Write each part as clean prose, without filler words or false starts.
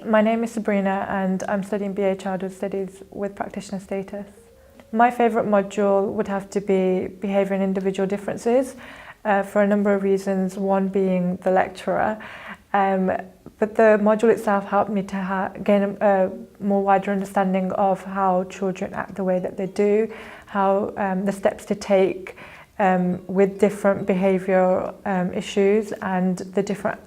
My name is Sabrina and I'm studying BA Childhood Studies with practitioner status. My favourite module would have to be Behaviour and Individual Differences for a number of reasons, one being the lecturer. But the module itself helped me to gain a more wider understanding of how children act the way that they do, how the steps to take with different behaviour issues and the different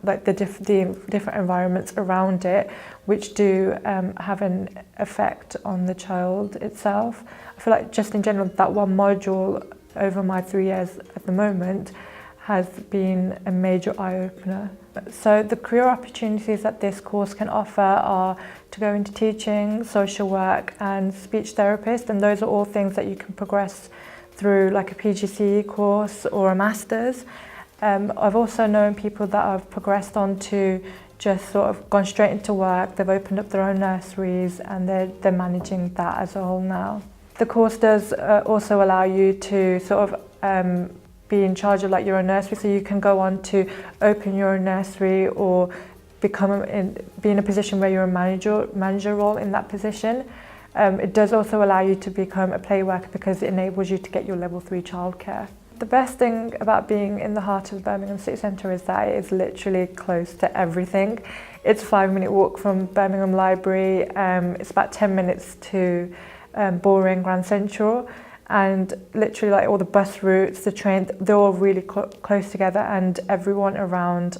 environments around it, which do have an effect on the child itself. I feel like just in general that one module over my 3 years at the moment has been a major eye-opener. So the career opportunities that this course can offer are to go into teaching, social work and speech therapist, and those are all things that you can progress through like a PGCE course or a master's. I've also known people that have progressed on to just sort of gone straight into work. They've opened up their own nurseries and they're managing that as a whole now. The course does also allow you to sort of be in charge of like your own nursery, so you can go on to open your own nursery or be in a position where you're a manager role in that position. It does also allow you to become a play worker because it enables you to get your level 3 childcare. The best thing about being in the heart of Birmingham City Centre is that it is literally close to everything. It's a 5-minute walk from Birmingham Library, it's about 10 minutes to Bullring Grand Central, and literally like all the bus routes, the train, they're all really close together, and everyone around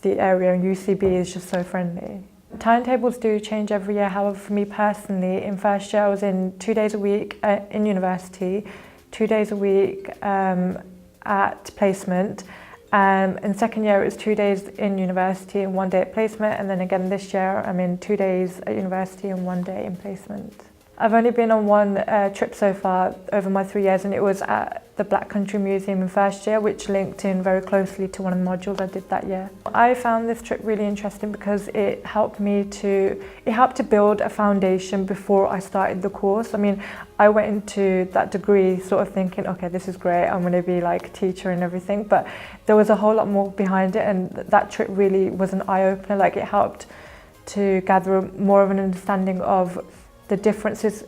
the area in UCB is just so friendly. Timetables do change every year. However, for me personally, in first year I was in 2 days a week in university, 2 days a week at placement. In second year it was 2 days in university and 1 day at placement, and then again this year I'm in 2 days at university and 1 day in placement. I've only been on one trip so far over my 3 years, and it was at the Black Country Museum in first year, which linked in very closely to one of the modules I did that year. I found this trip really interesting because it helped to build a foundation before I started the course. I mean, I went into that degree sort of thinking, okay, this is great, I'm going to be like a teacher and everything, but there was a whole lot more behind it, and that trip really was an eye-opener. Like, it helped to gather more of an understanding of the differences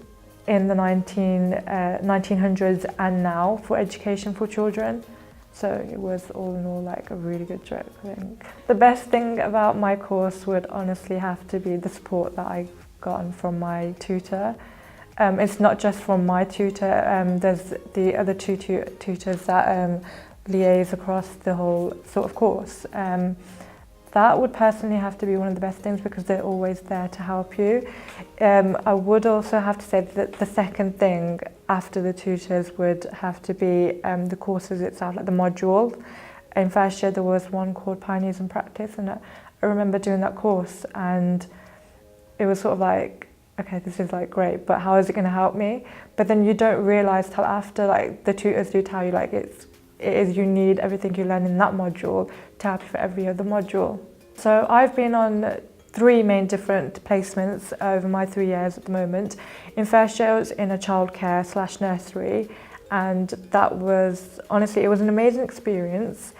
in the 1900s and now for education for children. So it was all in all like a really good trip, I think. The best thing about my course would honestly have to be the support that I've gotten from my tutor. It's not just from my tutor, there's the other two tutors that liaise across the whole sort of course. That would personally have to be one of the best things because they're always there to help you. I would also have to say that the second thing after the tutors would have to be the courses itself, like the module. In first year there was one called Pioneers in Practice, and I remember doing that course and it was sort of like, okay, this is like great, but how is it going to help me? But then you don't realise till after, like the tutors do tell you, like you need everything you learn in that module to help you for every other module. So I've been on 3 main different placements over my 3 years at the moment. In first year I was in a childcare / nursery, and that was, honestly, it was an amazing experience.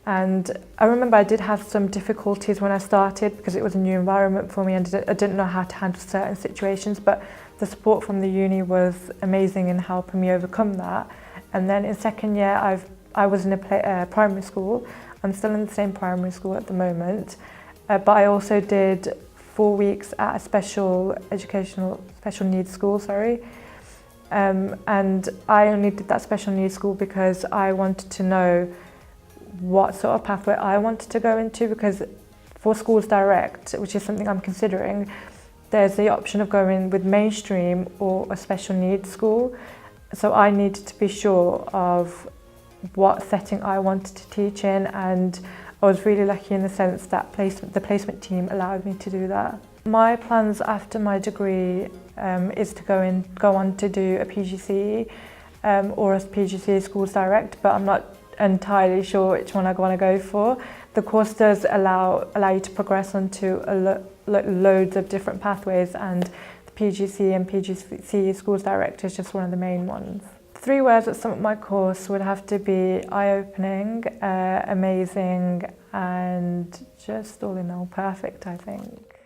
And I remember I did have some difficulties when I started because it was a new environment for me and I didn't know how to handle certain situations, but the support from the uni was amazing in helping me overcome that. And then in second year I was in a primary school. I'm still in the same primary school at the moment, but I also did 4 weeks at a special needs school, and I only did that special needs school because I wanted to know what sort of pathway I wanted to go into, because for schools direct, which is something I'm considering, there's the option of going with mainstream or a special needs school. So I needed to be sure of what setting I wanted to teach in, and I was really lucky in the sense that the placement team allowed me to do that. My plans after my degree is to go on to do a PGCE or a PGCE Schools Direct, but I'm not entirely sure which one I want to go for. The course does allow you to progress onto loads of different pathways, and the PGCE and PGCE Schools Direct is just one of the main ones. 3 words that sum up my course would have to be eye-opening, amazing, and just all in all perfect, I think.